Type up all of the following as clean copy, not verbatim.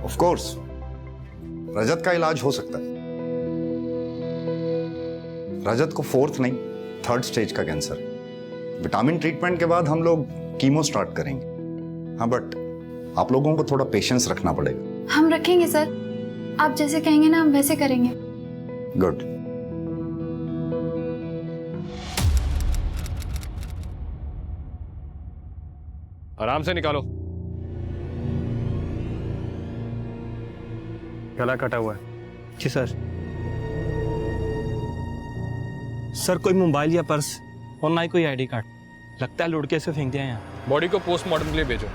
Of course रजत का इलाज हो सकता है। रजत को 4th नहीं 3rd स्टेज का कैंसर। विटामिन ट्रीटमेंट के बाद हम लोग कीमो स्टार्ट करेंगे। हाँ बट आप लोगों को थोड़ा पेशेंस रखना पड़ेगा। हम रखेंगे सर, आप जैसे कहेंगे ना हम वैसे करेंगे। गुड। आराम से निकालो। गला कटा हुआ है। जी सर। सर कोई मोबाइल या पर्स और ना ही कोई आईडी कार्ड, लगता है लुढ़के से फेंक दिया है यहाँ। बॉडी को पोस्टमार्टम के लिए भेजो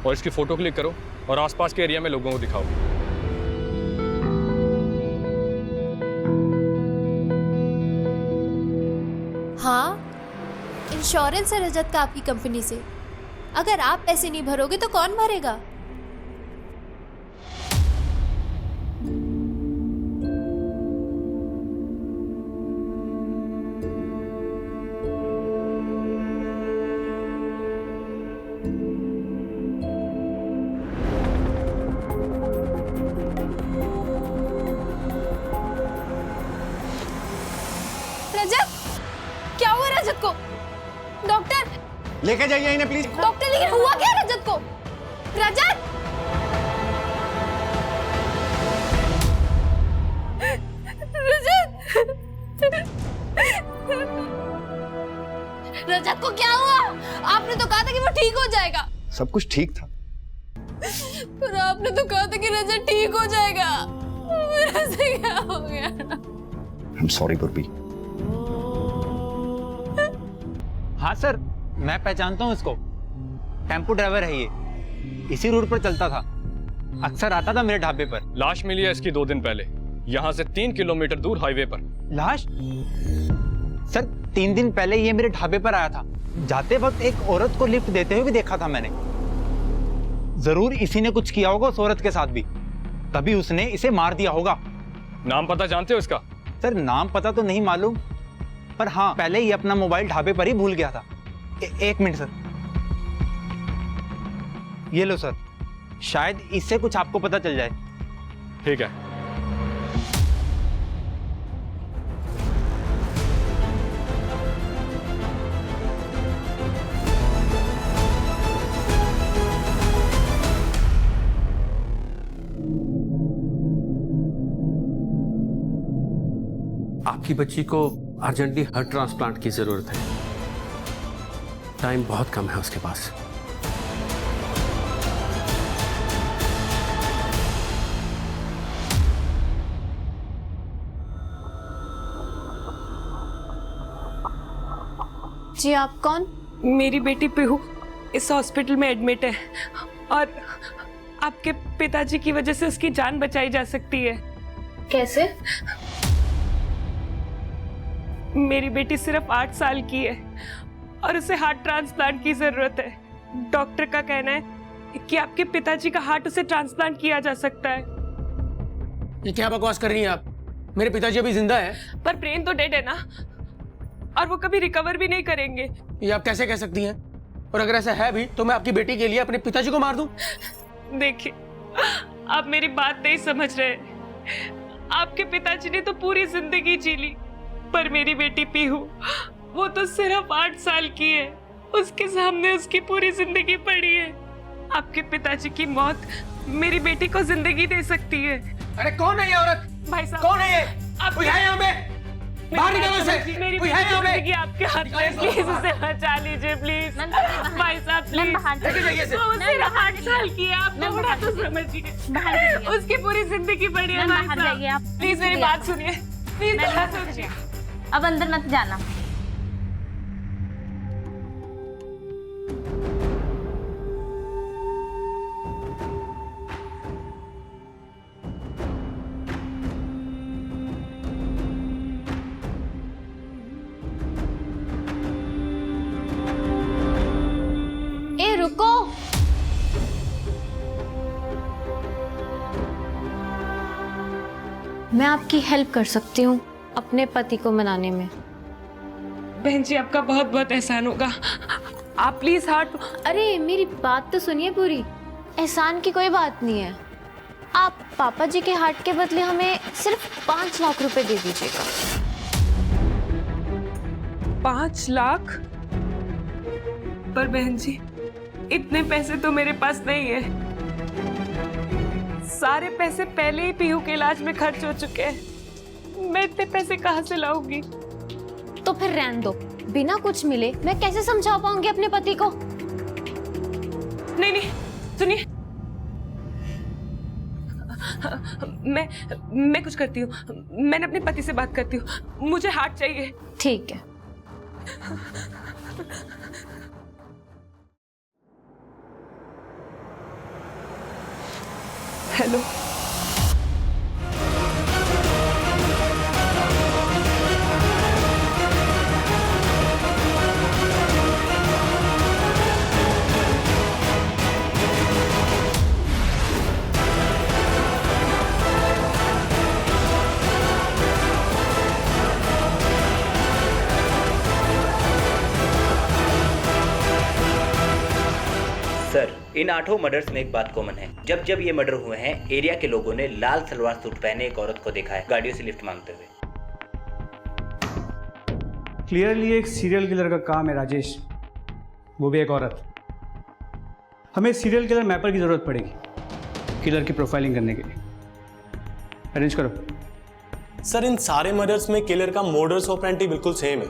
और इसकी फोटो क्लिक करो और आसपास के एरिया में लोगों को दिखाओ। हाँ, इंश्योरेंस है रजत का आपकी कंपनी से। अगर आप पैसे नहीं भरोगे तो कौन भरेगा? रजत, क्या हुआ रजत को? डॉक्टर लेके जाइए इन्हें प्लीज। डॉक्टर, लेकिन हुआ क्या रजत को? रजत! रजत को क्या हुआ? आपने तो कहा था कि वो ठीक हो जाएगा। सब कुछ ठीक था। पर आपने तो कहा था कि रजत ठीक हो जाएगा। मेरे से क्या हो गया? आई एम सॉरी बुर्बी। हाँ सर, मैं पहचानता हूँ इसको। टेम्पो ड्राइवर है ये, इसी रूट पर चलता था, अक्सर आता था मेरे ढाबे पर। लाश मिली है इसकी 2 दिन पहले, यहाँ से 3 किलोमीटर दूर हाईवे पर। लाश? सर 3 दिन पहले ये मेरे ढाबे पर आया था। जाते वक्त एक औरत को लिफ्ट देते हुए भी देखा था मैंने। जरूर इसी ने कुछ किया होगा उस औरत के साथ भी, तभी उसने इसे मार दिया होगा। नाम पता जानते हो इसका? सर नाम पता तो नहीं मालूम, पर हाँ पहले ही अपना मोबाइल ढाबे पर ही भूल गया था। एक मिनट सर, ये लो सर, शायद इससे कुछ आपको पता चल जाए। ठीक है। आपकी बच्ची को अर्जेंटली हार्ट ट्रांसप्लांट की जरूरत है। टाइम बहुत कम है उसके पास। जी आप कौन? मेरी बेटी पीहू इस हॉस्पिटल में एडमिट है और आपके पिताजी की वजह से उसकी जान बचाई जा सकती है। कैसे? मेरी बेटी सिर्फ 8 साल की है और उसे हार्ट ट्रांसप्लांट की जरूरत है। डॉक्टर का कहना है कि आपके पिताजी का हार्ट उसे ट्रांसप्लांट किया जा सकता है। ये क्या बकवास कर रही हैं आप? मेरे पिताजी अभी जिंदा है। पर ब्रेन तो डेड है ना, और वो कभी रिकवर भी नहीं करेंगे। ये आप कैसे कह सकती हैं? और अगर ऐसा है भी तो मैं आपकी बेटी के लिए अपने पिताजी को मार दूं? देखिए, आप मेरी बात नहीं समझ रहे। आपके पिताजी ने तो पूरी जिंदगी जी ली, पर मेरी बेटी पीहू, वो तो सिर्फ 8 साल की है। उसके सामने उसकी पूरी जिंदगी पड़ी है। आपके पिताजी की मौत मेरी बेटी को जिंदगी दे सकती है। अरे कौन है ये औरत? भाई साहब, कौन है ये? कोई है यहाँ पे? बाहर निकलो से। मेरी कोई है यहाँ पे? जिंदगी आपके हाथ में, प्लीज उसे बचा लीजिए प्लीज। भाई साहब प्लीज, वो सिर्फ 8 साल की है, आप थोड़ा तो समझिए। उसकी पूरी जिंदगी पड़ी है भाई साहब, प्लीज मेरी बात सुनिए, प्लीज बात सुनिए। अब अंदर मत जाना। ए रुको, मैं आपकी हेल्प कर सकती हूँ अपने पति को मनाने में। बहन जी आपका बहुत बहुत एहसान होगा, आप प्लीज हार्ट। अरे मेरी बात तो सुनिए पूरी। एहसान की कोई बात नहीं है, आप पापा जी के हार्ट के बदले हमें सिर्फ 5 लाख रुपए दे दीजिएगा। 5 लाख? पर बहन जी, इतने पैसे तो मेरे पास नहीं है। सारे पैसे पहले ही पीहू के इलाज में खर्च हो चुके हैं। मैं इतने पैसे कहाँ से लाऊंगी? तो फिर रहने दो, बिना कुछ मिले मैं कैसे समझा पाऊंगी अपने पति को? नहीं नहीं, सुनिए, मैं कुछ करती हूँ। मैंने अपने पति से बात करती हूँ। मुझे हार्ट चाहिए। ठीक है। हेलो, सर, इन 8 मर्डर्स में एक बात कॉमन है। जब जब ये मर्डर हुए हैं, एरिया के लोगों ने लाल सलवार सूट पहने एक औरत को देखा है गाड़ियों से लिफ्ट मांगते हुए। क्लियरली एक सीरियल किलर का काम है राजेश, वो भी एक औरत। हमें सीरियल किलर मैपर की जरूरत पड़ेगी किलर की प्रोफाइलिंग करने के लिए। अरेंज करो। सर, इन सारे मर्डर्स में किलर का मोडस ऑपरेंडी बिल्कुल सेम है,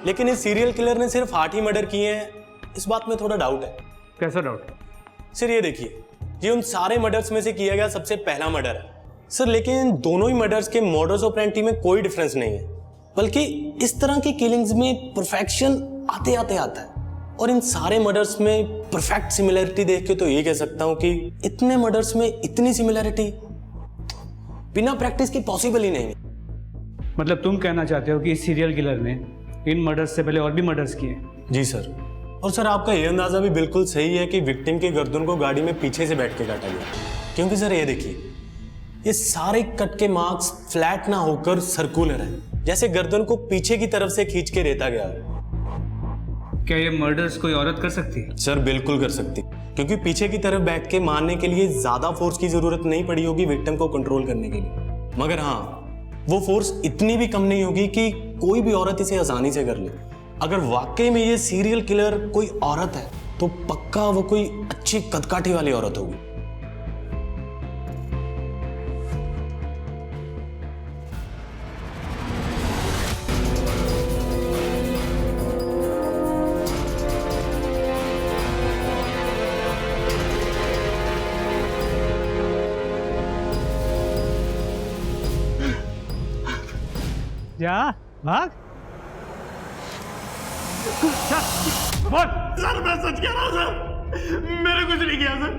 लेकिन इस सीरियल किलर ने सिर्फ 8 ही मर्डर किए हैं। इस बात में थोड़ा डाउट है। कैसा डाउट? सर ये देखिए, ये उन सारे मर्डर्स में से किया गया सबसे पहला मर्डर है सर, लेकिन दोनों ही मर्डर्स के मोडस ऑपरेंडी में कोई डिफरेंस नहीं है, बल्कि इस तरह की किलिंग्स में परफेक्शन आते आते आता है। और इन सारे मर्डर्स में परफेक्ट सिमिलरिटी देख के तो ये कह सकता हूं कि इतने मर्डर्स में इतनी सिमिलरिटी बिना प्रैक्टिस के पॉसिबल ही नहीं। मतलब तुम कहना चाहते हो कि इस सीरियल किलर ने इन मर्डर्स से पहले और भी मर्डर्स किए? जी सर। और सर, आपका ये अंदाजा भी बिल्कुल सही है कि विक्टिम के गर्दन को गाड़ी में पीछे से बैठ के काटा गया, क्योंकि सर ये देखिए, ये सारे कट के मार्क्स फ्लैट ना होकर सर्कुलर है, जैसे गर्दन को पीछे की तरफ से खींच के रेता गया। क्या ये मर्डर्स कोई औरत कर सकती है? सर बिल्कुल कर सकती, क्योंकि पीछे की तरफ बैठ के मारने के लिए ज्यादा फोर्स की जरूरत नहीं पड़ी होगी विक्टिम को कंट्रोल करने के लिए। मगर हाँ, वो फोर्स इतनी भी कम नहीं होगी कि कोई भी औरत इसे आसानी से कर ले। अगर वाकई में ये सीरियल किलर कोई औरत है तो पक्का वो कोई अच्छी कदकाठी वाली औरत होगी। जा भाग। सर मैं सच कह रहा हूं सर, मैंने कुछ नहीं किया सर,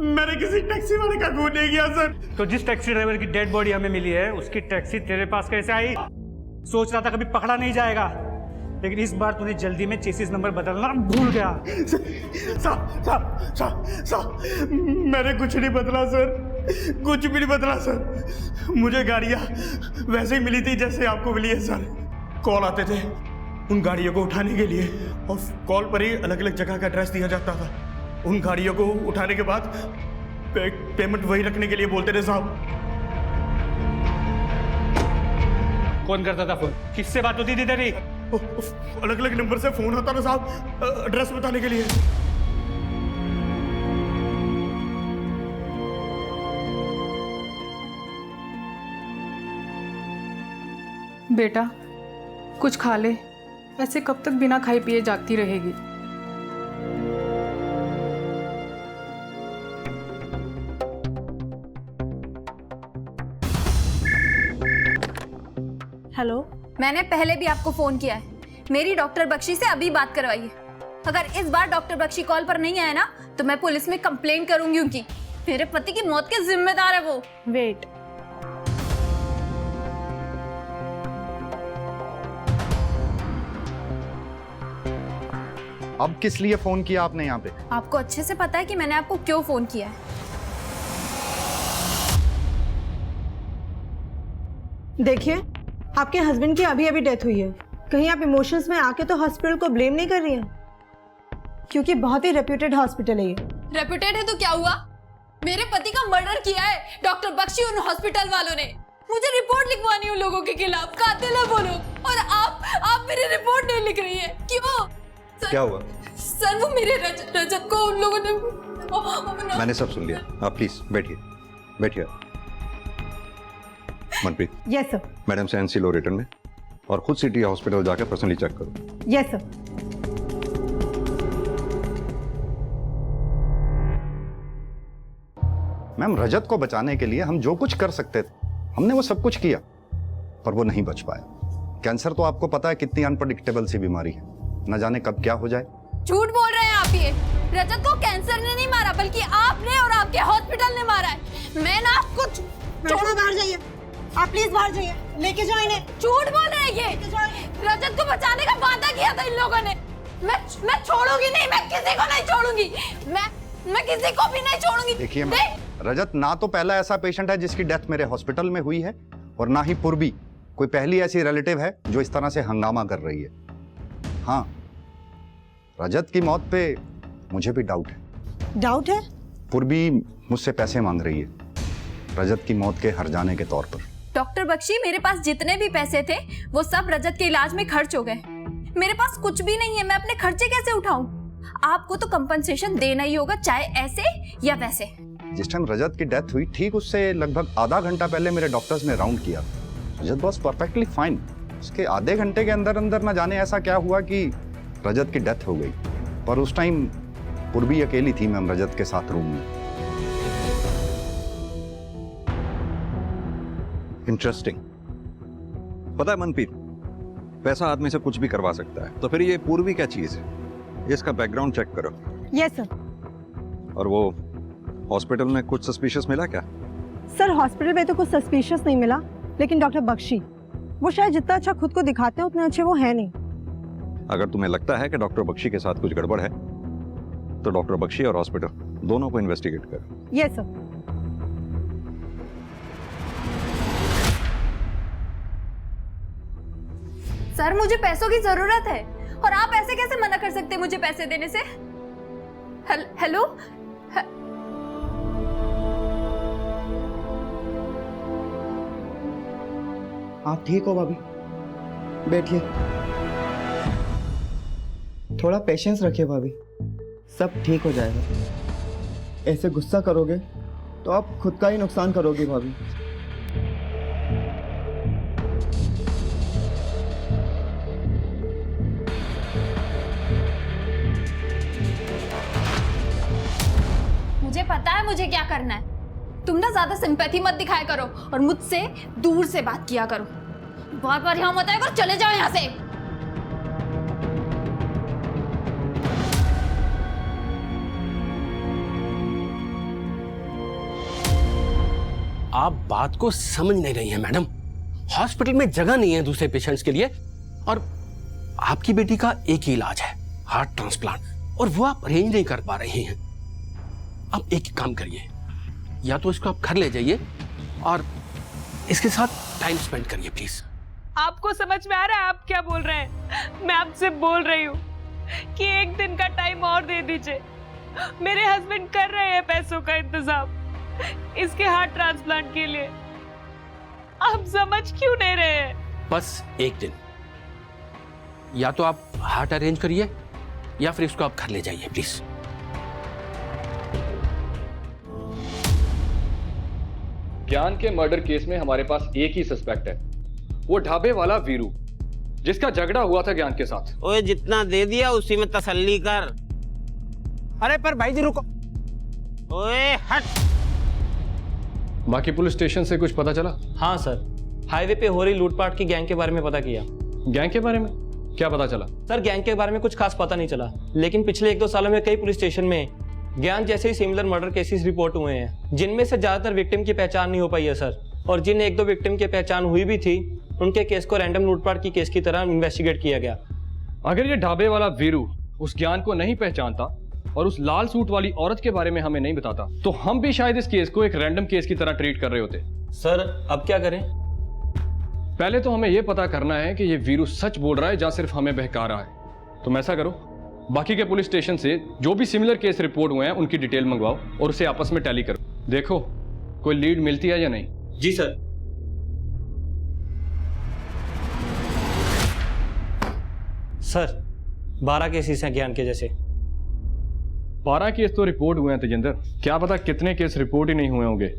मैंने किसी टैक्सी वाले का खून नहीं किया सर। तो जिस टैक्सी ड्राइवर की डेड बॉडी हमें मिली है उसकी टैक्सी तेरे पास कैसे आई? सोच रहा था कभी पकड़ा नहीं जाएगा, लेकिन इस बार तूने जल्दी में चेसिस नंबर बदलना भूल गया। साहब, मैंने कुछ नहीं बदला सर, कुछ भी नहीं बदला सर। मुझे गाड़ियाँ वैसे ही मिली थी जैसे आपको मिली है सर। कॉल आते थे उन गाड़ियों को उठाने के लिए, और कॉल पर ही अलग अलग जगह का एड्रेस दिया जाता था। उन गाड़ियों को उठाने के बाद पेमेंट वही रखने के लिए बोलते थे साहब। कौन करता था फोन? किससे बात होती थी तेरी? अलग अलग नंबर से फोन आता था साहब, एड्रेस बताने के लिए। बेटा कुछ खा ले, ऐसे कब तक बिना खाए पिए जागती रहेगी? हेलो, मैंने पहले भी आपको फोन किया है। मेरी डॉक्टर बख्शी से अभी बात करवाइए। अगर इस बार डॉक्टर बख्शी कॉल पर नहीं आया ना तो मैं पुलिस में कंप्लेंट करूंगी उनकी। मेरे पति की मौत के जिम्मेदार है वो। वेट, अब किस लिए फोन किया आपने यहाँ पे? आपको अच्छे से पता है कि मैंने आपको क्यों फोन किया है। देखिए, आपके हस्बैंड की अभी अभी डेथ हुई है। कहीं आप इमोशंस में आके तो हॉस्पिटल को ब्लेम नहीं कर रही हैं? क्योंकि बहुत ही रेप्यूटेड हॉस्पिटल है ये। रेप्यूटेड है तो क्या हुआ? मेरे पति का मर्डर किया है डॉक्टर बख्शी उन हॉस्पिटल वालों ने। मुझे रिपोर्ट लिखवानी उन लोगों के खिलाफ, कातिल है वो लोग। और आप मेरी रिपोर्ट नहीं लिख रही है, क्यों? क्या हुआ? सर वो मेरे रजत को उन लोगों ने। मैंने सब सुन लिया, आप प्लीज बैठिए बैठिए। मनप्रीत। Yes sir. मैडम से एनसी लो रिटर्न में और खुद सिटी हॉस्पिटल जाकर पर्सनली चेक करो। Yes sir. मैम, रजत को बचाने के लिए हम जो कुछ कर सकते थे हमने वो सब कुछ किया, पर वो नहीं बच पाया। कैंसर तो आपको पता है कितनी अनप्रेडिक्टेबल सी बीमारी है, न जाने कब क्या हो जाए। झूठ बोल रहे हैं आप। ये रजत को कैंसर ने नहीं मारा, बल्कि आपने और आपके हॉस्पिटल ने मारा है। मैं ना कुछ छोड़ो, बाहर जाइए आप, प्लीज बाहर जाइए, लेके जाओ इन्हें। झूठ बोल रहे हैं ये। रजत को बचाने का वादा किया था इन लोगों ने। मैं छोड़ूंगी नहीं, मैं किसी को नहीं छोड़ूंगी, मैं किसी को भी नहीं छोड़ूंगी। देखिए रजत ना तो पहला ऐसा पेशेंट है जिसकी डेथ मेरे हॉस्पिटल में हुई है, और ना ही पूर्वी कोई पहली ऐसी रिलेटिव है जो इस तरह से हंगामा कर रही है। हाँ, रजत की मौत पे मुझे भी डाउट है। डाउट है? पूर्वी मुझसे पैसे मांग रही है रजत की मौत के हर जाने के तौर पर। डॉक्टर बख्शी, मेरे पास जितने भी पैसे थे वो सब रजत के इलाज में खर्च हो गए। मेरे पास कुछ भी नहीं है, मैं अपने खर्चे कैसे उठाऊं? आपको तो कंपनसेशन देना ही होगा, चाहे ऐसे या वैसे। जिस टाइम रजत की डेथ हुई ठीक उससे लगभग आधा घंटा पहले मेरे डॉक्टर्स ने राउंड किया। रजत वाज परफेक्टली फाइन। उसके आधे घंटे के अंदर अंदर न जाने ऐसा क्या हुआ कि रजत की डेथ हो गई, पर उस टाइम पूर्वी अकेली थी मैम रजत के साथ रूम में। इंटरेस्टिंग। पता है मनप्रीत, पैसा आदमी से कुछ भी करवा सकता है, तो फिर ये पूर्वी क्या चीज है? इसका बैकग्राउंड चेक करो। Yes sir. और वो हॉस्पिटल में कुछ सस्पिशियस मिला क्या? सर हॉस्पिटल में तो कुछ सस्पिशियस नहीं मिला, लेकिन डॉक्टर बख्शी वो शायद जितना अच्छा खुद को दिखाते हैं उतने अच्छे वो है नहीं। अगर तुम्हें लगता है कि डॉक्टर बख्शी के साथ कुछ गड़बड़ है तो डॉक्टर बख्शी और हॉस्पिटल दोनों को इन्वेस्टिगेट करो। Yes sir. सर मुझे पैसों की जरूरत है, और आप ऐसे कैसे मना कर सकते हैं मुझे पैसे देने से? हेलो आप ठीक हो भाभी? बैठिए, थोड़ा पेशेंस रखिए भाभी, सब ठीक हो जाएगा। ऐसे गुस्सा करोगे तो आप खुद का ही नुकसान करोगे भाभी। मुझे पता है मुझे क्या करना है। तुम ना ज्यादा सिंपैथी मत दिखाया करो और मुझसे दूर से बात किया करो। बार बार यहाँ मत आया करो, चले जाओ यहाँ से। आप बात को समझ नहीं रही हैं मैडम। हॉस्पिटल में जगह नहीं है दूसरे पेशेंट्स के लिए, और आपकी बेटी का एक ही इलाज है, हार्ट ट्रांसप्लांट, और वो आप अरेंज नहीं कर पा रही हैं। आप एक काम करिए, या तो इसको आप घर ले जाइए और इसके साथ टाइम स्पेंड करिए प्लीज। आपको समझ में आ रहा है आप क्या बोल रहे हैं? मैं आपसे बोल रही हूँ कि एक दिन का टाइम और दे दीजिए। मेरे हस्बैंड कर रहे हैं पैसों का इंतजाम इसके हार्ट ट्रांसप्लांट के लिए। आप समझ क्यों नहीं रहे हैं? बस एक दिन, या तो आप हार्ट अरेंज करिए या फिर इसको आप घर ले जाइए प्लीज। ज्ञान के मर्डर केस में हमारे पास एक ही सस्पेक्ट है, वो ढाबे वाला वीरू, जिसका झगड़ा हुआ था ज्ञान के साथ। ओए जितना दे दिया उसी में तसल्ली कर। अरे पर भाई जी रुको। ओए हट। बाकी पुलिस स्टेशन से कुछ पता चला? हाँ सर, हाईवे पे हो रही लूटपाट की गैंग के बारे में पता किया। गैंग के बारे में क्या पता चला? सर गैंग के बारे में कुछ खास पता नहीं चला, लेकिन पिछले 1-2 सालों में कई पुलिस स्टेशन में ज्ञान जैसे ही सिमिलर मर्डर केसेस रिपोर्ट हुए हैं, जिनमें से ज्यादातर विक्टिम की पहचान नहीं हो पाई है सर। और जिन 1-2 विक्टिम की पहचान हुई भी थी, उनके केस को रैंडम लूटपाट की केस की तरह इन्वेस्टिगेट किया गया। अगर ये ढाबे वाला वीरू उस ज्ञान को नहीं पहचानता और उस लाल सूट वाली औरत के बारे में हमें नहीं बताता, तो हम भी शायद इस केस को एक रैंडम केस की तरह ट्रीट कर रहे होते। सर अब क्या करें? पहले तो हमें यह पता करना है कि ये वीरू सच बोल रहा है या सिर्फ हमें बहका रहा है। तुम ऐसा करो, बाकी के पुलिस स्टेशन से जो भी सिमिलर केस रिपोर्ट हुए हैं उनकी डिटेल मंगवाओ और उसे आपस में टैली करो। देखो कोई लीड मिलती है या नहीं। जी सर। सर 12 केसेस हैं ज्ञान के जैसे। 12 केस तो रिपोर्ट हुए हैं तेजिंदर, क्या पता कितने केस रिपोर्ट ही नहीं हुए होंगे।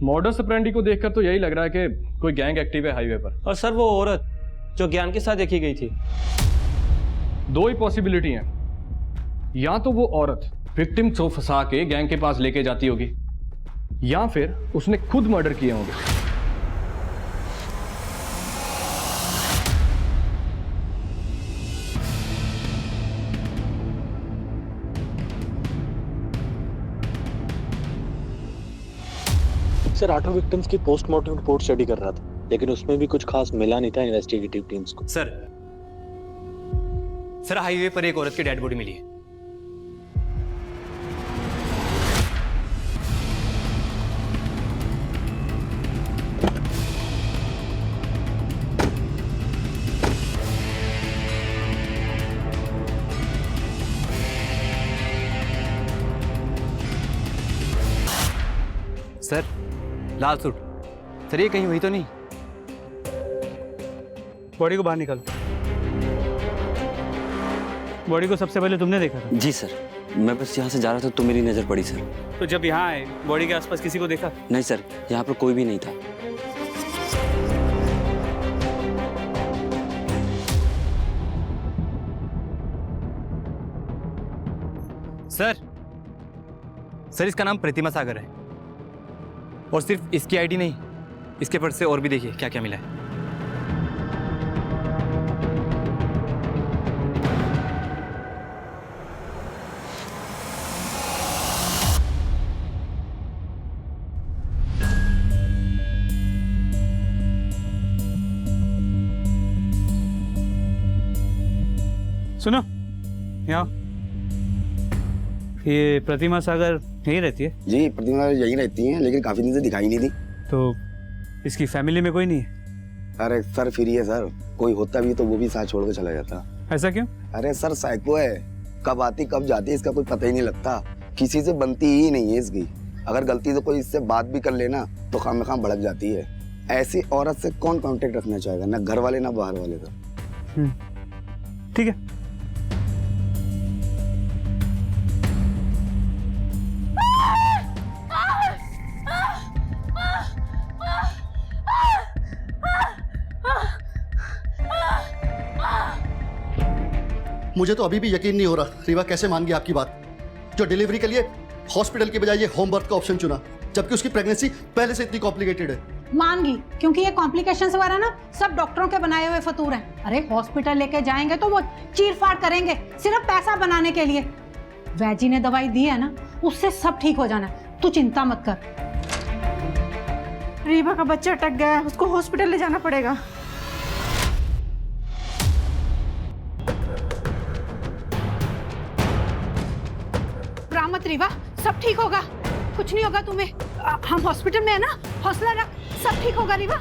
मॉडस ऑपरेंडी को देखकर तो यही लग रहा है कि कोई गैंग एक्टिव है हाईवे पर। और सर वो औरत जो ज्ञान के साथ देखी गई थी, 2 ही पॉसिबिलिटी हैं, या तो वो औरत विक्टिम को फंसा के गैंग के पास लेके जाती होगी, या फिर उसने खुद मर्डर किए होंगे। सर 8 विक्टिम्स की पोस्टमार्टम रिपोर्ट स्टडी कर रहा था, लेकिन उसमें भी कुछ खास मिला नहीं था इन्वेस्टिगेटिव टीम्स को। सर हाईवे पर एक औरत की डेड बॉडी मिली है। सर लाल सूट, सर ये कहीं हुई तो नहीं? बॉडी को बाहर निकाल। बॉडी को सबसे पहले तुमने देखा था? जी सर, मैं बस यहाँ से जा रहा था तो मेरी नज़र पड़ी सर। तो जब यहाँ आए बॉडी के आसपास किसी को देखा? नहीं सर, यहाँ पर कोई भी नहीं था। सर इसका नाम प्रतिमा सागर है, और सिर्फ इसकी आईडी नहीं, इसके पर्स से और भी देखिए क्या क्या मिला है। सुनो, यहाँ ये प्रतिमा सागर यहीं रहती है? जी प्रतिमा यहीं रहती हैं, लेकिन काफी दिन से दिखाई नहीं दी। तो इसकी फैमिली में कोई नहीं है? अरे सर फ्री है सर, कोई होता भी तो वो भी साथ छोड़ के चला जाता। ऐसा क्यों? अरे सर साइको है, कब आती कब जाती इसका कोई पता ही नहीं लगता, किसी से बनती ही नहीं है इसकी। अगर गलती से कोई इससे बात भी कर लेना तो खाम भड़क जाती है। ऐसी औरत से कौन कांटेक्ट रखना चाहेगा, ना घर वाले ना बाहर वाले का। ठीक है। मुझे तो अभी भी यकीन नहीं हो रहा रीवा कैसे मान गई आपकी बात। जो डिलीवरी के लिए हॉस्पिटल के बजाय ये होम बर्थ का ऑप्शन चुना, जबकि उसकी प्रेगनेंसी पहले से इतनी कॉम्प्लिकेटेड है। मान गई, क्योंकि ये कॉम्प्लिकेशंस वगैरह ना सब डॉक्टरों के बनाए हुए फतूर हैं। अरे हॉस्पिटल लेके जाएंगे तो वो चीर फाड़ करेंगे सिर्फ पैसा बनाने के लिए। वैजी ने दवाई दी है ना, उससे सब ठीक हो जाना, तू चिंता मत कर। रीवा का बच्चा अटक गया है, उसको हॉस्पिटल ले जाना पड़ेगा। मत रीवा, सब ठीक होगा, कुछ नहीं होगा तुम्हें। हम हॉस्पिटल में है ना, हौसला रख, सब ठीक होगा रीवा।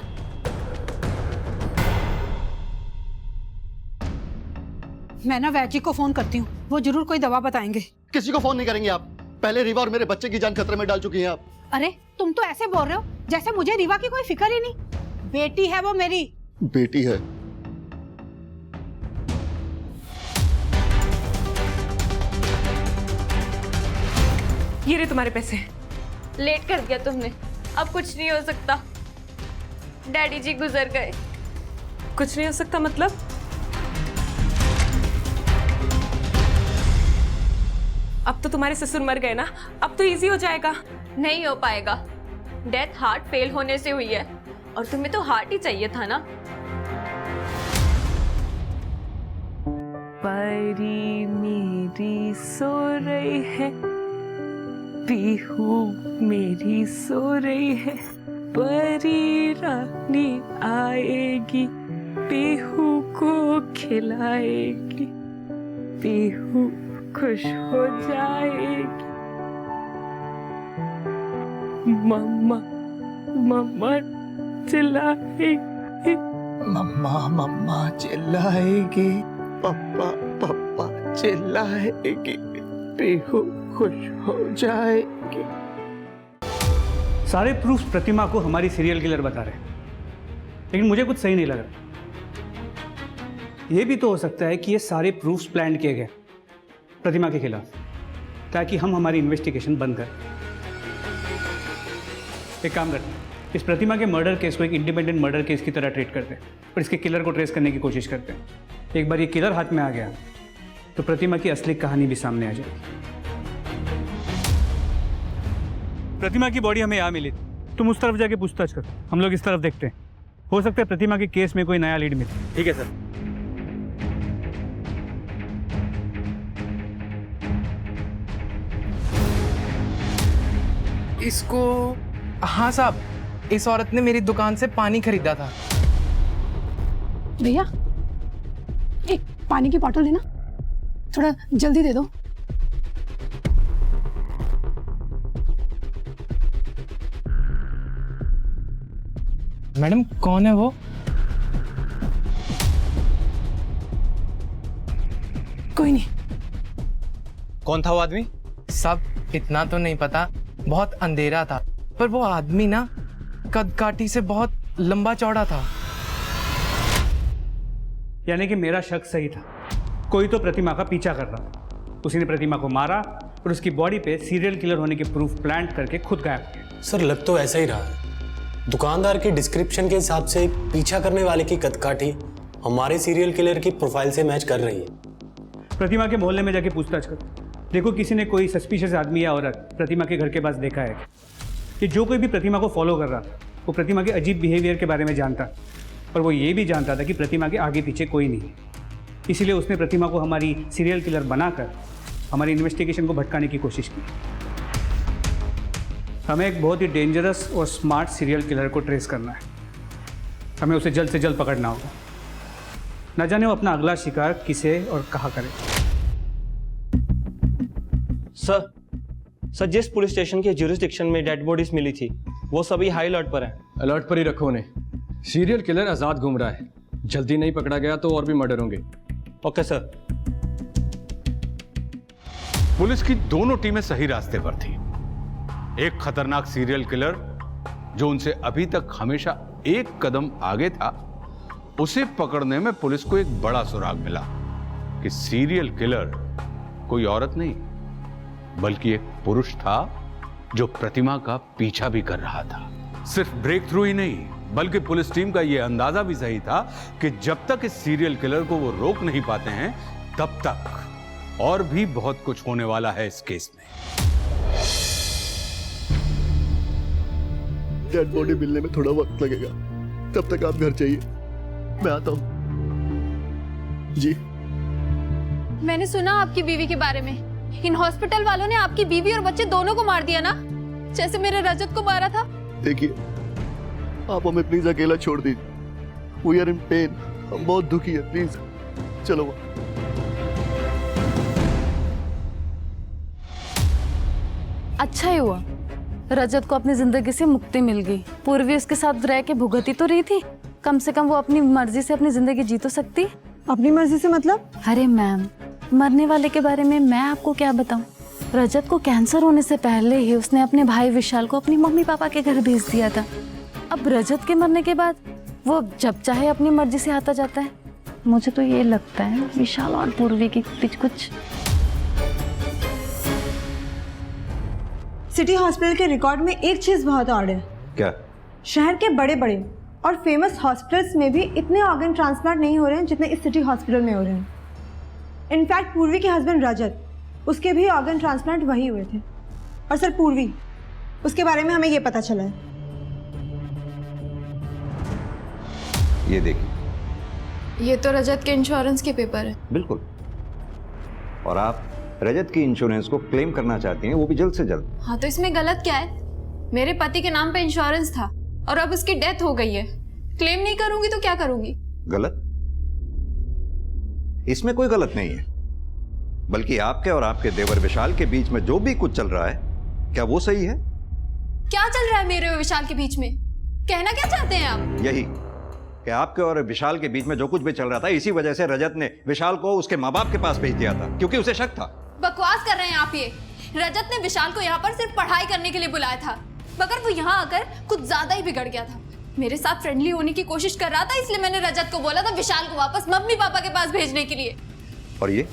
मैं ना वैजी को फोन करती हूँ, वो जरूर कोई दवा बताएंगे। किसी को फोन नहीं करेंगे आप, पहले रीवा और मेरे बच्चे की जान खतरे में डाल चुकी हैं आप। अरे तुम तो ऐसे बोल रहे हो जैसे मुझे रीवा की कोई फिक्र ही नहीं। बेटी है वो मेरी। बेटी है? ये रहे तुम्हारे पैसे। लेट कर दिया तुमने, अब कुछ नहीं हो सकता। डैडी जी गुजर गए। कुछ नहीं हो सकता मतलब? अब तो तुम्हारे ससुर मर गए ना, अब तो इजी हो जाएगा। नहीं हो पाएगा, डेथ हार्ट फेल होने से हुई है, और तुम्हें तो हार्ट ही चाहिए था ना। परी मेरी सो रही है, पीहू मेरी सो रही है, परी रानी आएगी, पीहू को खिलाएगी, पीहू खुश हो जाएगी। मम्मा मम्मा चिल्लाएगी, मम्मा मम्मा चिल्लाएगी, पापा पापा चिल्लाएगी, पीहू खुश हो जाएगी। सारे प्रूफ प्रतिमा को हमारी सीरियल किलर बता रहे हैं, लेकिन मुझे कुछ सही नहीं लग रहा। यह भी तो हो सकता है कि ये सारे प्रूफ्स प्लान किए गए प्रतिमा के खिलाफ, ताकि हम हमारी इन्वेस्टिगेशन बंद करें। एक काम करते हैं, इस प्रतिमा के मर्डर केस को एक इंडिपेंडेंट मर्डर केस की तरह ट्रीट करते हैं और इसके किलर को ट्रेस करने की कोशिश करते हैं। एक बार ये किलर हाथ में आ गया तो प्रतिमा की असली कहानी भी सामने आ जाएगी। प्रतिमा की बॉडी हमें यहाँ मिली, तुम उस तरफ जाके पूछताछ करो, हम लोग इस तरफ देखते हैं। हो सकता है प्रतिमा के केस में कोई नया लीड मिले। ठीक है सर। इसको, हाँ साहब, इस औरत ने मेरी दुकान से पानी खरीदा था। भैया एक पानी की बॉटल देना, थोड़ा जल्दी दे दो। मैडम कौन है वो? कोई नहीं। कौन था वो आदमी? सब इतना तो नहीं पता, बहुत अंधेरा था, पर वो आदमी ना कद काठी से बहुत लंबा चौड़ा था। यानी कि मेरा शक सही था, कोई तो प्रतिमा का पीछा कर रहा था। उसी ने प्रतिमा को मारा और उसकी बॉडी पे सीरियल किलर होने के प्रूफ प्लांट करके खुद गायब किया। सर लग तो ऐसा ही रहा है। दुकानदार के डिस्क्रिप्शन के हिसाब से पीछा करने वाले की कदकाठी हमारे सीरियल किलर की प्रोफाइल से मैच कर रही है। प्रतिमा के मोहल्ले में जाके पूछताछ करो, देखो किसी ने कोई सस्पिशियस आदमी या औरत प्रतिमा के घर के पास देखा है कि जो कोई भी प्रतिमा को फॉलो कर रहा था वो प्रतिमा के अजीब बिहेवियर के बारे में जानता, और वो ये भी जानता था कि प्रतिमा के आगे पीछे कोई नहीं है। इसीलिए उसने प्रतिमा को हमारी सीरियल किलर बनाकर हमारी इन्वेस्टिगेशन को भटकाने की कोशिश की। हमें एक बहुत ही डेंजरस और स्मार्ट सीरियल किलर को ट्रेस करना है। हमें उसे जल्द से जल्द पकड़ना होगा, न जाने वो अपना अगला शिकार किसे और कहाँ करे। सर जिस पुलिस स्टेशन के ज्यूरिसडिक्शन में डेड बॉडीज मिली थी वो सभी हाई अलर्ट पर है। अलर्ट पर ही रखो उन्हें, सीरियल किलर आजाद घूम रहा है, जल्दी नहीं पकड़ा गया तो और भी मर्डर होंगे। Okay sir. पुलिस की दोनों टीमें सही रास्ते पर थी। एक खतरनाक सीरियल किलर जो उनसे अभी तक हमेशा एक कदम आगे था, उसे पकड़ने में पुलिस को एक बड़ा सुराग मिला कि सीरियल किलर कोई औरत नहीं बल्कि एक पुरुष था जो प्रतिमा का पीछा भी कर रहा था। सिर्फ ब्रेक थ्रू ही नहीं बल्कि पुलिस टीम का यह अंदाजा भी सही था कि जब तक इस सीरियल किलर को वो रोक नहीं पाते हैं तब तक और भी बहुत कुछ होने वाला है इस केस में। डेड बॉडी मिलने में थोड़ा वक्त लगेगा, तब तक आप घर जाइए, मैं आता हूं। जी मैंने सुना आपकी बीवी के बारे में, इन हॉस्पिटल वालों ने आपकी बीवी और बच्चे दोनों को मार दिया ना, जैसे मेरे रजत को मारा था। देखिए आप हमें प्लीज अकेला छोड़ दीजिए, वी आर इन पेन, हम बहुत दुखी है, प्लीज चलो। अच्छा ही हुआ रजत को अपनी जिंदगी से मुक्ति मिल गई। पूर्वी उसके साथ रह के भुगती तो रही थी, कम से कम वो अपनी मर्जी से अपनी जिंदगी जी तो सकती। अपनी मर्जी से मतलब? अरे मैम, मरने वाले के बारे में मैं आपको क्या बताऊं। रजत को कैंसर होने से पहले ही उसने अपने भाई विशाल को अपनी मम्मी पापा के घर भेज दिया था। अब रजत के मरने के बाद वो जब चाहे अपनी मर्जी से आता जाता है। मुझे तो ये लगता है विशाल और पूर्वी के बीच कुछ। सिटी हॉस्पिटल के रिकॉर्ड में एक चीज बहुत ऑड है। क्या? शहर के बड़े बड़े और फेमस हॉस्पिटल्स में भी इतने ऑर्गन ट्रांसप्लांट नहीं हो रहे हैं जितने इस सिटी हॉस्पिटल में हो रहे हैं। इनफैक्ट पूर्वी के हस्बैंड रजत, उसके भी ऑर्गन ट्रांसप्लांट वही हुए थे। और सर पूर्वी, उसके बारे में हमें ये पता चला है। ये देखिए, ये तो रजत के इंश्योरेंस के पेपर है। बिल्कुल। और आप रजत की इंश्योरेंस को क्लेम करना चाहती हैं, वो भी जल्द से जल्द। हाँ तो इसमें गलत क्या है? मेरे पति के नाम पे इंश्योरेंस था और अब उसकी डेथ हो गई है, क्लेम नहीं करूंगी तो क्या करूंगी? गलत? इसमें कोई गलत नहीं है, बल्कि आपके और आपके देवर विशाल के बीच में जो भी कुछ चल रहा है, क्या वो सही है? क्या चल रहा है मेरे और विशाल के बीच में? कहना क्या चाहते हैं आप? यही कि आपके और विशाल के बीच में जो कुछ भी चल रहा था, इसी वजह से रजत ने विशाल को उसके माँ बाप के पास भेज दिया था, क्योंकि उसे शक था। बकवास कर रहे हैं आप। ये रजत ने विशाल को यहाँ पर सिर्फ पढ़ाई करने के लिए बुलाया था, मगर वो यहाँ आकर कुछ ज्यादा ही बिगड़ गया था। मेरे साथ फ्रेंडली होने की कोशिश कर रहा था, इसलिए मैंने रजत को बोला था विशाल को वापस मम्मी पापा के पास भेजने के लिए। और ये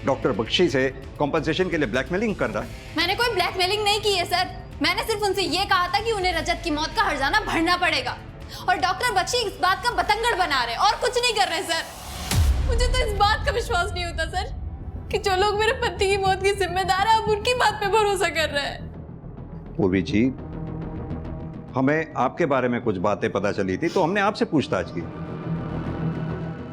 डॉक्टर बख्शी से कॉम्पनसेशन के लिए ब्लैकमेलिंग कर रहा है? मैंने कोई ब्लैकमेलिंग नहीं की है सर। मैंने सिर्फ उनसे ये कहा था कि उन्हें रजत की मौत का हर्जाना भरना पड़ेगा, और डॉक्टर बख्शी इस बात का बतंगड़ बना रहे और कुछ नहीं कर रहे सर। मुझे तो इस बात का विश्वास नहीं होता सर कि जो लोग मेरे पति की मौत के जिम्मेदार है अब उनकी बात पे भरोसा कर रहे हैं। पूर्वी जी, हमें आपके बारे में कुछ बातें पता चली थी तो हमने आपसे पूछताछ की।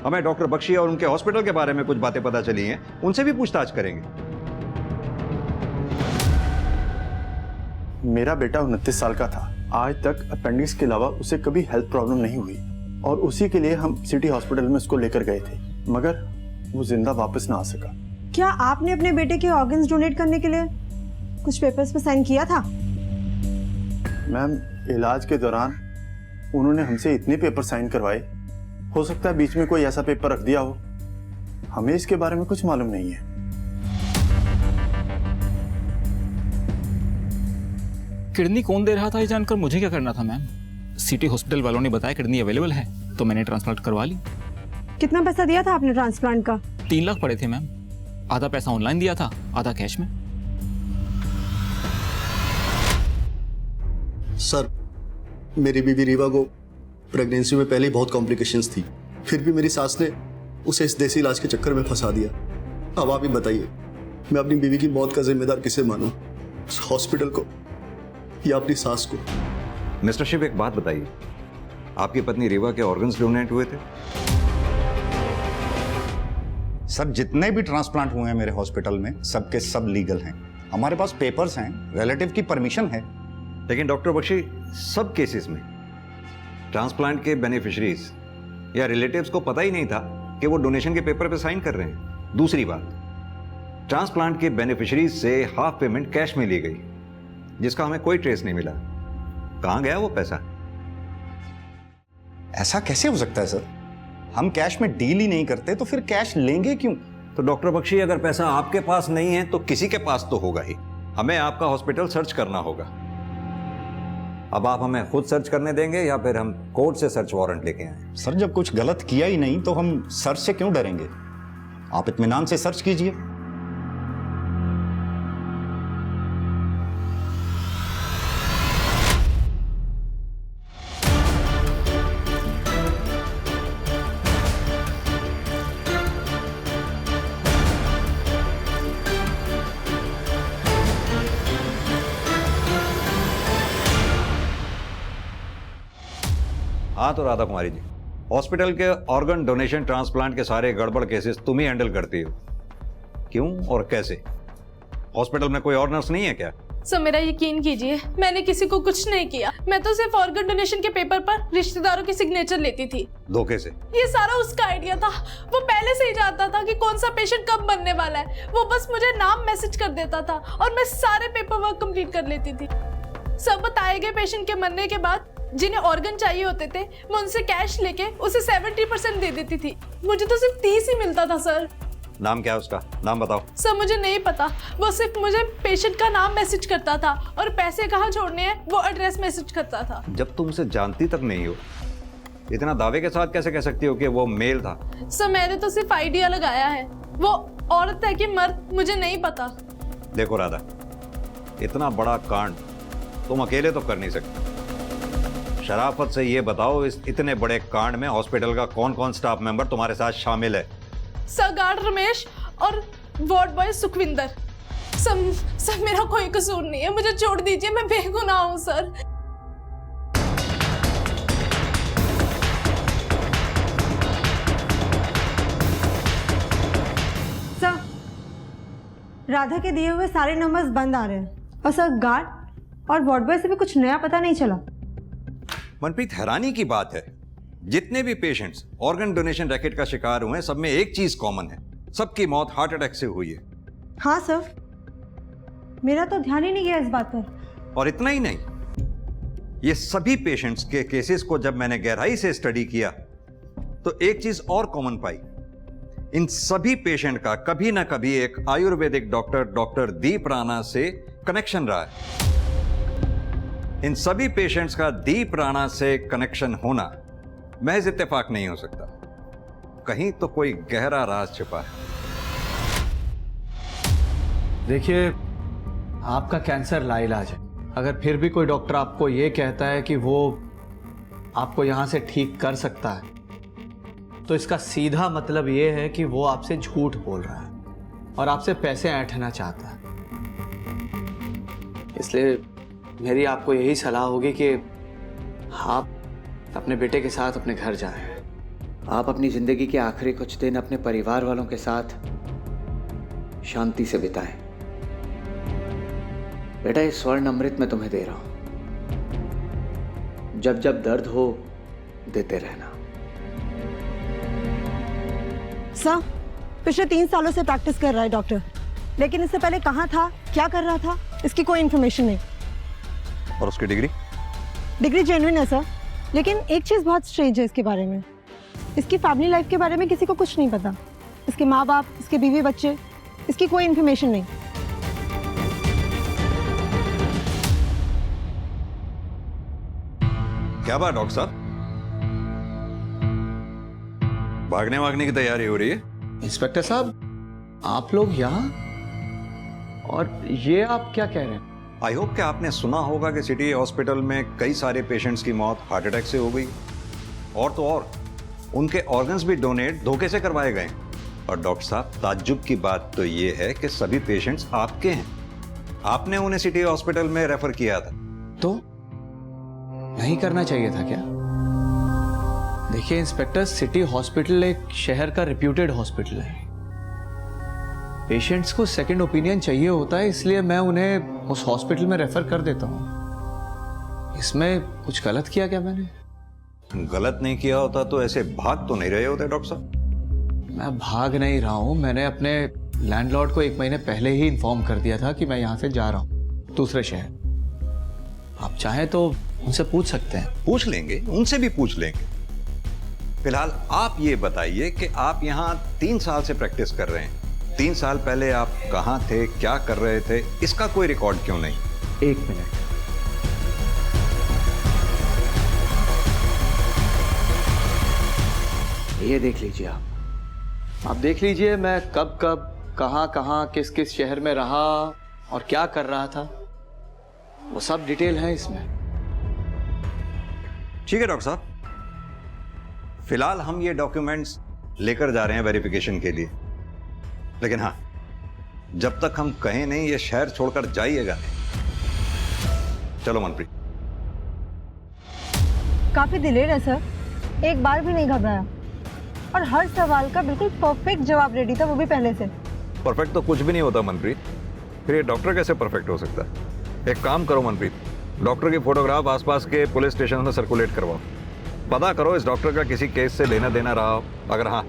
हमें डॉक्टर बख्शी और उनके हॉस्पिटल के बारे में कुछ बातें पता चली हैं, उनसे भी पूछताछ करेंगे। मेरा बेटा 29 साल का था। आज तक अपेंडिक्स के अलावा उसे कभी हेल्थ प्रॉब्लम नहीं हुई, और उसी के लिए हम सिटी हॉस्पिटल में उसको लेकर गए थे, मगर वो जिंदा वापस ना आ सका। क्या आपने अपने बेटे के ऑर्गन्स डोनेट करने के लिए कुछ पेपर्स पे साइन किया था? मैम, इलाज के दौरान उन्होंने हमसे इतने पेपर साइन करवाए, हो सकता है बीच में कोई ऐसा पेपर रख दिया हो। हमें इसके बारे में कुछ मालूम नहीं है। किडनी कौन दे रहा था ये जानकर मुझे क्या करना था मैम? सिटी हॉस्पिटल वालों ने बताया किडनी अवेलेबल है तो मैंने ट्रांसप्लांट करवा ली। कितना पैसा दिया था आपने ट्रांसप्लांट का? 3 लाख पड़े थे मैम। आधा पैसा ऑनलाइन दिया था, आधा कैश में। सर, मेरी बीवी रीवा को प्रेगनेंसी में पहले ही बहुत कॉम्प्लिकेशंस थी, फिर भी मेरी सास ने उसे इस देसी इलाज के चक्कर में फंसा दिया। अब आप ही बताइए, मैं अपनी बीवी की मौत का जिम्मेदार किसे मानूं? हॉस्पिटल को या अपनी सास को? मिस्टर शिव, एक बात बताइए, आपकी पत्नी रीवा के ऑर्गन्स डोनेट हुए थे? सर, जितने भी ट्रांसप्लांट हुए हैं मेरे हॉस्पिटल में सबके सब लीगल हैं। हमारे पास पेपर्स हैं, रिलेटिव की परमिशन है। लेकिन डॉक्टर बख्शी, सब केसेस में ट्रांसप्लांट के बेनिफिशरीज या रिलेटिव्स को पता ही नहीं था कि वो डोनेशन के पेपर पे साइन कर रहे हैं। दूसरी बात, ट्रांसप्लांट के बेनिफिशरीज से हाफ पेमेंट कैश में ली गई, जिसका हमें कोई ट्रेस नहीं मिला। कहां गया वो पैसा? ऐसा कैसे हो सकता है सर? हम कैश में डील ही नहीं करते तो फिर कैश लेंगे क्यों? तो डॉक्टर बख्शी, अगर पैसा आपके पास नहीं है तो किसी के पास तो होगा ही। हमें आपका हॉस्पिटल सर्च करना होगा। अब आप हमें खुद सर्च करने देंगे या फिर हम कोर्ट से सर्च वारंट लेके आए? सर, जब कुछ गलत किया ही नहीं तो हम सर्च से क्यों डरेंगे? आप इत्मीनान से सर्च कीजिए। हाँ तो राधा कुमारी जी, हॉस्पिटल के ऑर्गन डोनेशन ट्रांसप्लांट के सारे गड़बड़ केसेस तुम ही हैंडल करती हो, क्यों और कैसे? हॉस्पिटल में कोई और नर्स नहीं है क्या? सर, मेरा यकीन कीजिए, मैंने किसी को कुछ नहीं किया। मैं तो सिर्फ ऑर्गन डोनेशन के पेपर पर रिश्तेदारों की सिग्नेचर लेती थी। धोखे से? ये सारा उसका आइडिया था। वो पहले से ही जानता था कि कौन सा पेशेंट कब बनने वाला है। वो बस मुझे नाम मैसेज कर देता था और मैं सारे पेपर वर्क कंप्लीट कर लेती थी। सब बताए गए पेशेंट के मरने के बाद जिन्हें ऑर्गन चाहिए होते थे, मैं उनसे कैश लेके उसे 70% दे देती थी। मुझे तो सिर्फ 30 ही मिलता था सर। नाम क्या है उसका? नाम बताओ। सर, मुझे नहीं पता। वो सिर्फ मुझे पेशेंट का नाम मैसेज करता था और पैसे कहाँ छोड़ने हैं वो एड्रेस मैसेज करता था। जब तुम उसे जानती तक नहीं हो, इतना दावे के साथ कैसे कह सकती हो कि वो मेल था? सर, मैंने तो सिर्फ आइडिया लगाया है। वो औरत है कि मर्द मुझे नहीं पता। देखो राधा, इतना बड़ा कांड तुम अकेले तो कर नहीं सकते। शराफत से ये बताओ, इस इतने बड़े कांड में हॉस्पिटल का कौन कौन स्टाफ मेंबर तुम्हारे साथ शामिल है? सर, गार्ड रमेश और वार्ड बॉय सुखविंदर। सर, मेरा कोई कसूर नहीं है, मुझे छोड़ दीजिए, मैं बेगुनाह हूँ सर। सर, राधा के दिए हुए सारे नंबर्स बंद आ रहे हैं, और सर गार्ड और वार्ड बॉय से भी कुछ नया पता नहीं चला। मनप्रीत, हैरानी की बात है, जितने भी पेशेंट्स ऑर्गन डोनेशन रैकेट का शिकार हुए, सब में एक चीज कॉमन है, सबकी मौत हार्ट अटैक से हुई है। हाँ सर, मेरा तो ध्यान ही नहीं गया इस बात पर। और इतना ही नहीं, ये सभी पेशेंट्स के केसेस को जब मैंने गहराई से स्टडी किया तो एक चीज और कॉमन पाई। इन सभी पेशेंट का कभी ना कभी एक आयुर्वेदिक डॉक्टर दीप राणा से कनेक्शन रहा है। इन सभी पेशेंट्स का दीप राणा से कनेक्शन होना महज इत्तेफाक नहीं हो सकता। कहीं तो कोई गहरा राज छिपा है। देखिए, आपका कैंसर लाइलाज है। अगर फिर भी कोई डॉक्टर आपको ये कहता है कि वो आपको यहां से ठीक कर सकता है, तो इसका सीधा मतलब ये है कि वो आपसे झूठ बोल रहा है और आपसे पैसे ऐंठना चाहता है। इसलिए मेरी आपको यही सलाह होगी कि आप अपने बेटे के साथ अपने घर जाएं। आप अपनी जिंदगी के आखिरी कुछ दिन अपने परिवार वालों के साथ शांति से बिताएं। बेटा, ये स्वर्ण अमृत मैं तुम्हें दे रहा हूं। जब जब दर्द हो देते रहना। सर, पिछले 3 सालों से प्रैक्टिस कर रहा है डॉक्टर, लेकिन इससे पहले कहाँ था, क्या कर रहा था, इसकी कोई इन्फॉर्मेशन नहीं। और उसकी डिग्री? डिग्री जेन्युइन है सर, लेकिन एक चीज़ बहुत स्ट्रेंज है इसके बारे में। इसकी फैमिली लाइफ के बारे में किसी को कुछ नहीं पता। इसके माँ बाप, इसके बीवी बच्चे, इसकी कोई इन्फॉर्मेशन नहीं। क्या बात डॉक्टर साहब, भागने की तैयारी हो रही है? इंस्पेक्टर साहब, आप लोग यहाँ, और ये आप क्या कह रहे हैं? आई होप कि आपने सुना होगा कि सिटी हॉस्पिटल में कई सारे पेशेंट्स की मौत हार्ट अटैक से हो गई, और तो और उनके ऑर्गन्स भी डोनेट धोखे से करवाए गए। और डॉक्टर साहब, ताज्जुब की बात तो ये है कि सभी पेशेंट्स आपके हैं। आपने उन्हें सिटी हॉस्पिटल में रेफर किया था। तो नहीं करना चाहिए था क्या? देखिए इंस्पेक्टर, सिटी हॉस्पिटल एक शहर का रिप्यूटेड हॉस्पिटल है। पेशेंट्स को सेकंड ओपिनियन चाहिए होता है, इसलिए मैं उन्हें उस हॉस्पिटल में रेफर कर देता हूँ। इसमें कुछ गलत किया क्या मैंने? गलत नहीं किया होता तो ऐसे भाग तो नहीं रहे होते डॉक्टर साहब। मैं भाग नहीं रहा हूँ। मैंने अपने लैंडलॉर्ड को 1 महीने पहले ही इन्फॉर्म कर दिया था कि मैं यहाँ से जा रहा हूँ दूसरे शहर। आप चाहें तो उनसे पूछ सकते हैं। पूछ लेंगे, उनसे भी पूछ लेंगे। फिलहाल आप ये बताइए कि आप यहाँ 3 साल से प्रैक्टिस कर रहे हैं। 3 साल पहले आप कहाँ थे, क्या कर रहे थे, इसका कोई रिकॉर्ड क्यों नहीं? 1 मिनट। ये देख लीजिए आप देख लीजिए मैं कब कब कहाँ किस किस शहर में रहा और क्या कर रहा था, वो सब डिटेल है इसमें। ठीक है डॉक्टर साहब, फिलहाल हम ये डॉक्यूमेंट्स लेकर जा रहे हैं वेरिफिकेशन के लिए। लेकिन हाँ, जब तक हम कहें नहीं ये शहर छोड़कर जाइएगा नहीं। चलो मनप्रीत। काफी दिलेर है सर, एक बार भी नहीं घबराया और हर सवाल का बिल्कुल परफेक्ट जवाब रेडी था, वो भी पहले से। परफेक्ट तो कुछ भी नहीं होता मनप्रीत, फिर ये डॉक्टर कैसे परफेक्ट हो सकता है? एक काम करो मनप्रीत, डॉक्टर की फोटोग्राफ आसपास के पुलिस स्टेशन में सर्कुलेट करवाओ। पता करो इस डॉक्टर का किसी केस से लेना देना रहा हो, अगर हाँ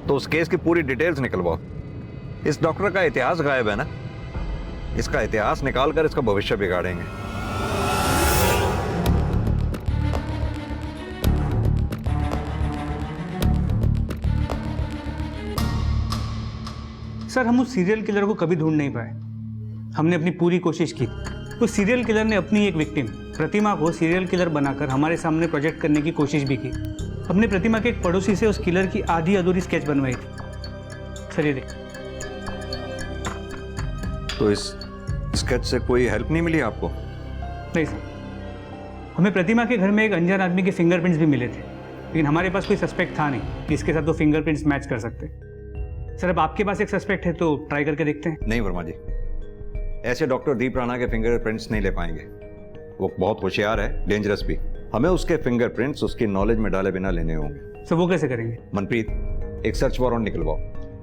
तो उस केस की पूरी डिटेल्स निकलवाओ। इस डॉक्टर का इतिहास गायब है ना, इसका इतिहास निकालकर इसका भविष्य बिगाड़ेंगे। सर, हम उस सीरियल किलर को कभी ढूंढ नहीं पाए। हमने अपनी पूरी कोशिश की। उस सीरियल किलर ने अपनी एक विक्टिम प्रतिमा को सीरियल किलर बनाकर हमारे सामने प्रोजेक्ट करने की कोशिश भी की। हमने प्रतिमा के एक पड़ोसी से उस किलर की आधी अधूरी स्केच बनवाई थी। सर ये देख। तो इस स्केच से कोई हेल्प नहीं मिली आपको? नहीं सर, हमें प्रतिमा के घर में एक अनजान आदमी के फिंगरप्रिंट्स भी मिले थे, लेकिन हमारे पास कोई सस्पेक्ट था नहीं कि इसके साथ वो फिंगरप्रिंट्स मैच कर सकते। सर, अब आपके पास एक सस्पेक्ट है तो ट्राई करके देखते हैं। नहीं वर्मा जी, ऐसे डॉक्टर दीप राणा के फिंगरप्रिंट्स नहीं ले पाएंगे। वो बहुत होशियार है, डेंजरस भी। हमें उसके फिंगरप्रिंट्स उसकी नॉलेज में डाले बिना लेने होंगे। सर वो कैसे करेंगे? मनप्रीत, एक सर्च वारंट निकलवाओ।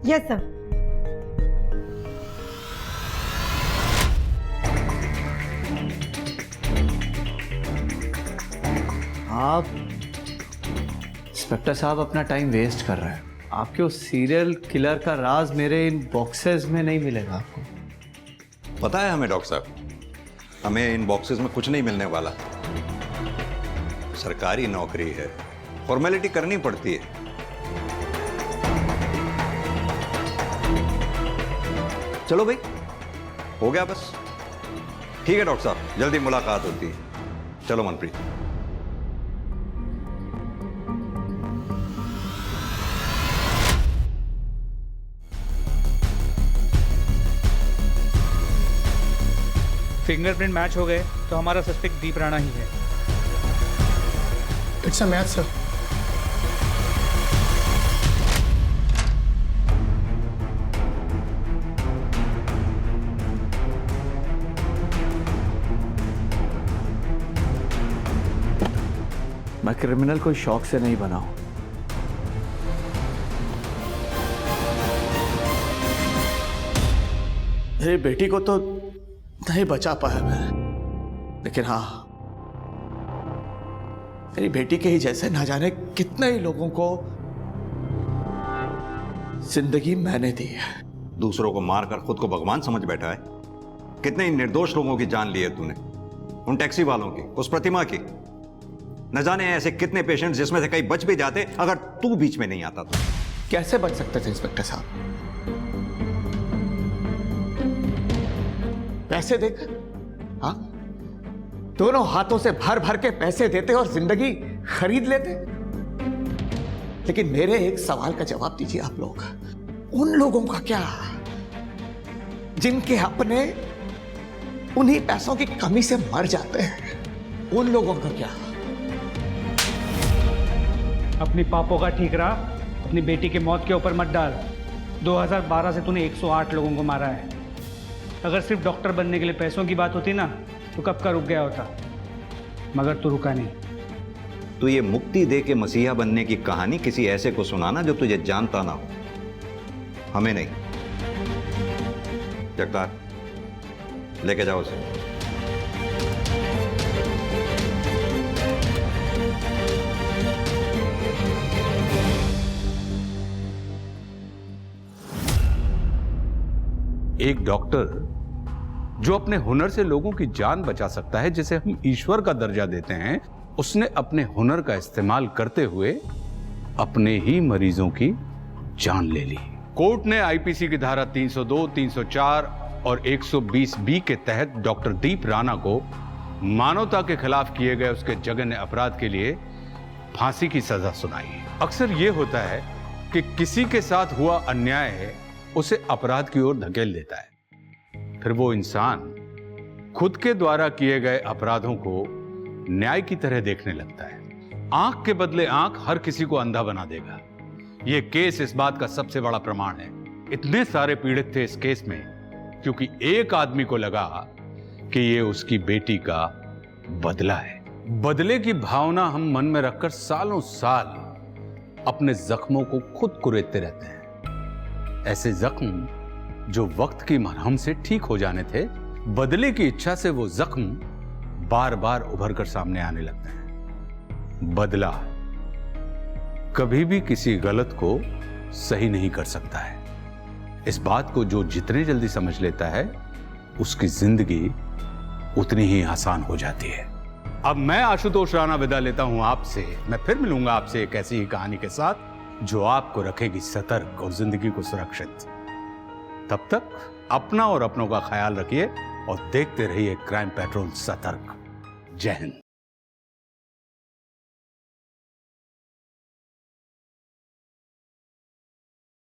Yes sir. आप इंस्पेक्टर साहब अपना टाइम वेस्ट कर रहे हैं। आपके उस सीरियल किलर का राज मेरे इन बॉक्सेस में नहीं मिलेगा आपको। पता है हमें डॉक्टर साहब, हमें इन बॉक्सेस में कुछ नहीं मिलने वाला। सरकारी नौकरी है, फॉर्मेलिटी करनी पड़ती है। चलो भाई, हो गया बस। ठीक है डॉक्टर साहब, जल्दी मुलाकात होती है। चलो मनप्रीत। फिंगरप्रिंट मैच हो गए तो हमारा सस्पेक्ट दीप राणा ही है। It's a match sir. मैं क्रिमिनल कोई शौक से नहीं बना हूं। मेरी बेटी को तो नहीं बचा पाया मैं, लेकिन हाँ, मेरी बेटी के ही जैसे ना जाने कितने ही लोगों को जिंदगी मैंने दी है। दूसरों को मारकर खुद को भगवान समझ बैठा है। कितने ही निर्दोष लोगों की जान ली है तूने, उन टैक्सी वालों की, उस प्रतिमा की। न जाने ऐसे कितने पेशेंट्स जिसमें से कई बच भी जाते अगर तू बीच में नहीं आता तो। कैसे बच सकते थे इंस्पेक्टर साहब? पैसे देकर, हाँ, दोनों हाथों से भर भर के पैसे देते और जिंदगी खरीद लेते। लेकिन मेरे एक सवाल का जवाब दीजिए आप लोग, उन लोगों का क्या जिनके अपने उन्हीं पैसों की कमी से मर जाते हैं? उन लोगों का क्या? अपनी पापों का ठीक रहा, अपनी बेटी की मौत के ऊपर मत डाल। 2012 से तूने 108 लोगों को मारा है। अगर सिर्फ डॉक्टर बनने के लिए पैसों की बात होती ना तो कब का रुक गया होता, मगर तू रुका नहीं। तो ये मुक्ति दे के मसीहा बनने की कहानी किसी ऐसे को सुनाना जो तुझे जानता ना हो, हमें नहीं। जगतार, लेके जाओ उसे। एक डॉक्टर जो अपने हुनर से लोगों की जान बचा सकता है, जिसे हम ईश्वर का दर्जा देते हैं, उसने अपने हुनर का इस्तेमाल करते हुए अपने ही मरीजों की जान ले ली। कोर्ट ने आईपीसी की धारा 302, 304 और 120B के तहत डॉक्टर दीप राणा को मानवता के खिलाफ किए गए उसके जघन्य अपराध के लिए फांसी की सजा सुनाई। अक्सर यह होता है कि किसी के साथ हुआ अन्याय उसे अपराध की ओर धकेल देता है, फिर वो इंसान खुद के द्वारा किए गए अपराधों को न्याय की तरह देखने लगता है। आंख के बदले आंख हर किसी को अंधा बना देगा। यह केस इस बात का सबसे बड़ा प्रमाण है। इतने सारे पीड़ित थे इस केस में क्योंकि एक आदमी को लगा कि यह उसकी बेटी का बदला है। बदले की भावना हम मन में रखकर सालों साल अपने जख्मों को खुद कुरेदते रहते हैं। ऐसे जख्म जो वक्त की मरहम से ठीक हो जाने थे, बदले की इच्छा से वो जख्म बार बार उभर कर सामने आने लगते हैं। बदला कभी भी किसी गलत को सही नहीं कर सकता है। इस बात को जो जितने जल्दी समझ लेता है, उसकी जिंदगी उतनी ही आसान हो जाती है। अब मैं आशुतोष राणा विदा लेता हूं आपसे। मैं फिर मिलूंगा आपसे एक ऐसी ही कहानी के साथ जो आपको रखेगी सतर्क और जिंदगी को सुरक्षित। तब तक अपना और अपनों का ख्याल रखिए और देखते रहिए क्राइम पेट्रोल सतर्क। जय हिंद।